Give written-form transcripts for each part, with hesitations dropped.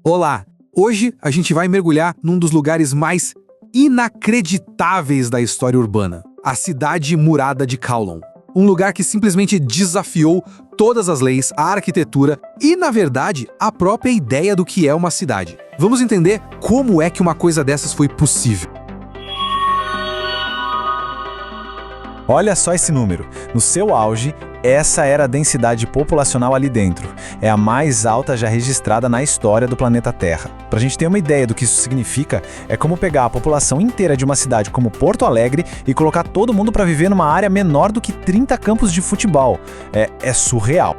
Olá! Hoje a gente vai mergulhar num dos lugares mais inacreditáveis da história urbana, a cidade murada de Kowloon. Um lugar que simplesmente desafiou todas as leis, a arquitetura e, na verdade, a própria ideia do que é uma cidade. Vamos entender como é que uma coisa dessas foi possível. Olha só esse número. No seu auge, essa era a densidade populacional ali dentro. É a mais alta já registrada na história do planeta Terra. Pra gente ter uma ideia do que isso significa, é como pegar a população inteira de uma cidade como Porto Alegre e colocar todo mundo para viver numa área menor do que 30 campos de futebol. É surreal.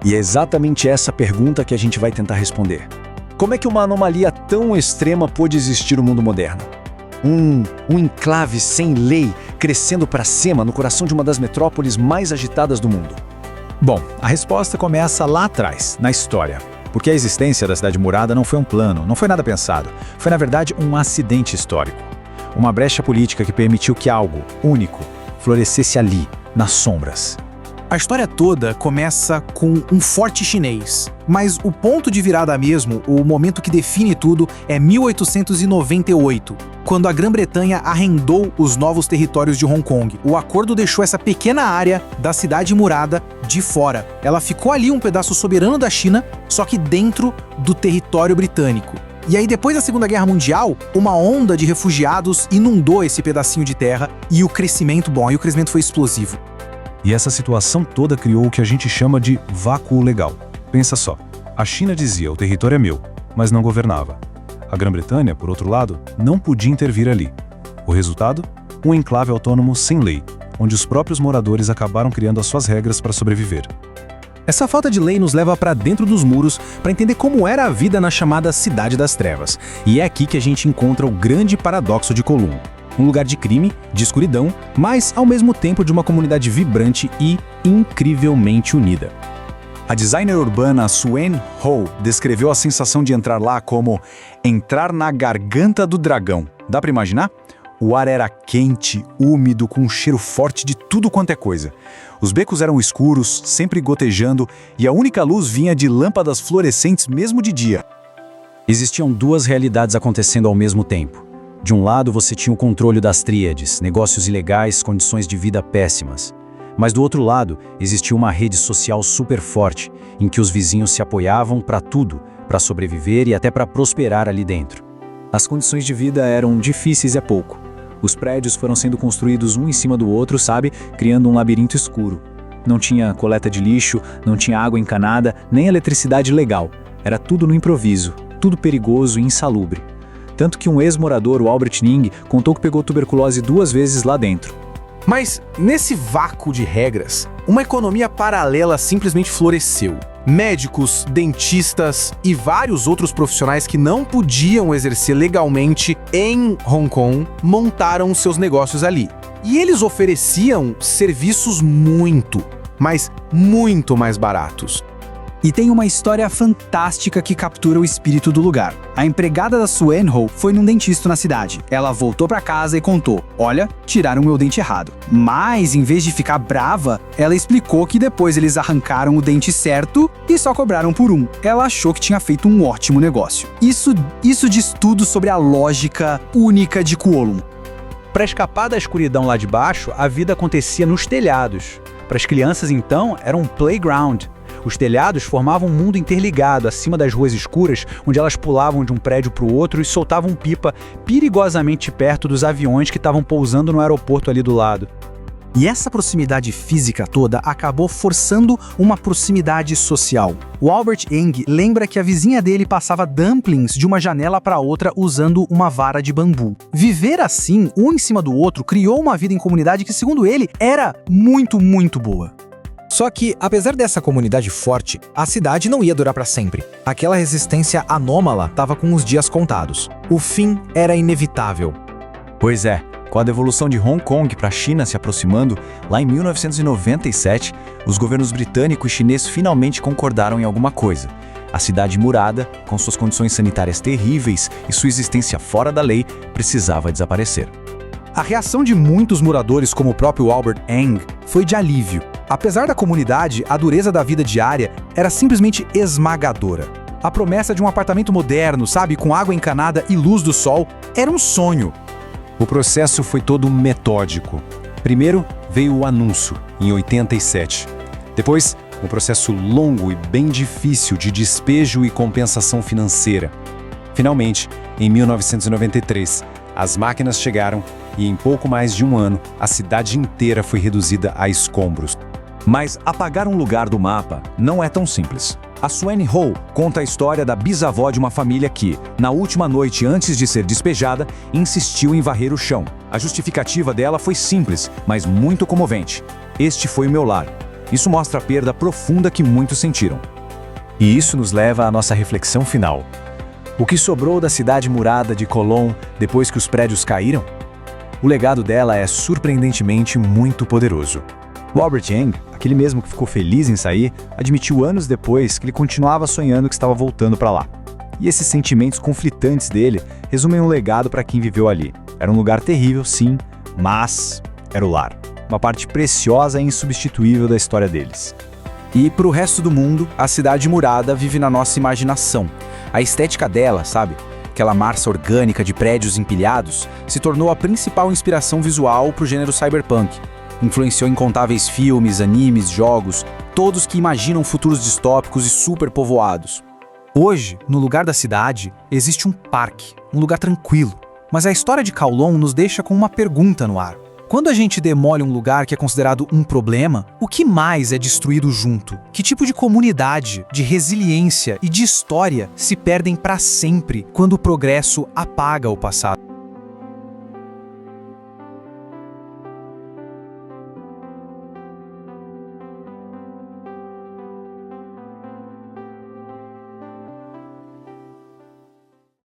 E é exatamente essa pergunta que a gente vai tentar responder. Como é que uma anomalia tão extrema pôde existir no mundo moderno? Um enclave sem lei, crescendo para cima no coração de uma das metrópoles mais agitadas do mundo. Bom, a resposta começa lá atrás, na história. Porque a existência da cidade murada não foi um plano, não foi nada pensado. Foi, na verdade, um acidente histórico. Uma brecha política que permitiu que algo único florescesse ali, nas sombras. A história toda começa com um forte chinês, mas o ponto de virada mesmo, o momento que define tudo, é 1898, quando a Grã-Bretanha arrendou os novos territórios de Hong Kong. O acordo deixou essa pequena área da cidade murada de fora. Ela ficou ali um pedaço soberano da China, só que dentro do território britânico. E aí, depois da Segunda Guerra Mundial, uma onda de refugiados inundou esse pedacinho de terra e o crescimento foi explosivo. E essa situação toda criou o que a gente chama de vácuo legal. Pensa só, a China dizia o território é meu, mas não governava. A Grã-Bretanha, por outro lado, não podia intervir ali. O resultado? Um enclave autônomo sem lei, onde os próprios moradores acabaram criando as suas regras para sobreviver. Essa falta de lei nos leva para dentro dos muros para entender como era a vida na chamada Cidade das Trevas. E é aqui que a gente encontra o grande paradoxo de Kowloon. Um lugar de crime, de escuridão, mas ao mesmo tempo de uma comunidade vibrante e incrivelmente unida. A designer urbana Suen Ho descreveu a sensação de entrar lá como entrar na garganta do dragão. Dá pra imaginar? O ar era quente, úmido, com um cheiro forte de tudo quanto é coisa. Os becos eram escuros, sempre gotejando, e a única luz vinha de lâmpadas fluorescentes mesmo de dia. Existiam duas realidades acontecendo ao mesmo tempo. De um lado você tinha o controle das tríades, negócios ilegais, condições de vida péssimas. Mas do outro lado, existia uma rede social super forte, em que os vizinhos se apoiavam para tudo, para sobreviver e até para prosperar ali dentro. As condições de vida eram difíceis é pouco. Os prédios foram sendo construídos um em cima do outro, sabe? Criando um labirinto escuro. Não tinha coleta de lixo, não tinha água encanada, nem eletricidade legal. Era tudo no improviso, tudo perigoso e insalubre. Tanto que um ex-morador, o Albert Ning, contou que pegou tuberculose 2 vezes lá dentro. Mas, nesse vácuo de regras, uma economia paralela simplesmente floresceu. Médicos, dentistas e vários outros profissionais que não podiam exercer legalmente em Hong Kong montaram seus negócios ali. E eles ofereciam serviços mas muito mais baratos. E tem uma história fantástica que captura o espírito do lugar. A empregada da Suen Ho foi num dentista na cidade. Ela voltou pra casa e contou: olha, tiraram meu dente errado. Mas, em vez de ficar brava, ela explicou que depois eles arrancaram o dente certo e só cobraram por um. Ela achou que tinha feito um ótimo negócio. Isso diz tudo sobre a lógica única de Kowloon. Para escapar da escuridão lá de baixo, a vida acontecia nos telhados. Para as crianças, então, era um playground. Os telhados formavam um mundo interligado acima das ruas escuras, onde elas pulavam de um prédio para o outro e soltavam pipa perigosamente perto dos aviões que estavam pousando no aeroporto ali do lado. E essa proximidade física toda acabou forçando uma proximidade social. O Albert Eng lembra que a vizinha dele passava dumplings de uma janela para outra usando uma vara de bambu. Viver assim, um em cima do outro, criou uma vida em comunidade que, segundo ele, era muito, muito boa. Só que, apesar dessa comunidade forte, a cidade não ia durar para sempre. Aquela resistência anômala estava com os dias contados. O fim era inevitável. Pois é, com a devolução de Hong Kong para a China se aproximando, lá em 1997, os governos britânico e chinês finalmente concordaram em alguma coisa. A cidade murada, com suas condições sanitárias terríveis e sua existência fora da lei, precisava desaparecer. A reação de muitos moradores, como o próprio Albert Eng, foi de alívio. Apesar da comunidade, a dureza da vida diária era simplesmente esmagadora. A promessa de um apartamento moderno, sabe, com água encanada e luz do sol, era um sonho. O processo foi todo metódico. Primeiro veio o anúncio, em 87. Depois, um processo longo e bem difícil de despejo e compensação financeira. Finalmente, em 1993, as máquinas chegaram e em pouco mais de um ano, a cidade inteira foi reduzida a escombros. Mas apagar um lugar do mapa não é tão simples. A Swan Ho conta a história da bisavó de uma família que, na última noite antes de ser despejada, insistiu em varrer o chão. A justificativa dela foi simples, mas muito comovente. Este foi o meu lar. Isso mostra a perda profunda que muitos sentiram. E isso nos leva à nossa reflexão final. O que sobrou da cidade murada de Cologne depois que os prédios caíram? O legado dela é surpreendentemente muito poderoso. O Albert Yang, aquele mesmo que ficou feliz em sair, admitiu anos depois que ele continuava sonhando que estava voltando para lá. E esses sentimentos conflitantes dele resumem um legado para quem viveu ali. Era um lugar terrível, sim, mas era o lar. Uma parte preciosa e insubstituível da história deles. E pro resto do mundo, a cidade murada vive na nossa imaginação. A estética dela, sabe? Aquela massa orgânica de prédios empilhados, se tornou a principal inspiração visual pro gênero cyberpunk. Influenciou incontáveis filmes, animes, jogos, todos que imaginam futuros distópicos e superpovoados. Hoje, no lugar da cidade, existe um parque, um lugar tranquilo. Mas a história de Kowloon nos deixa com uma pergunta no ar. Quando a gente demole um lugar que é considerado um problema, o que mais é destruído junto? Que tipo de comunidade, de resiliência e de história se perdem para sempre quando o progresso apaga o passado?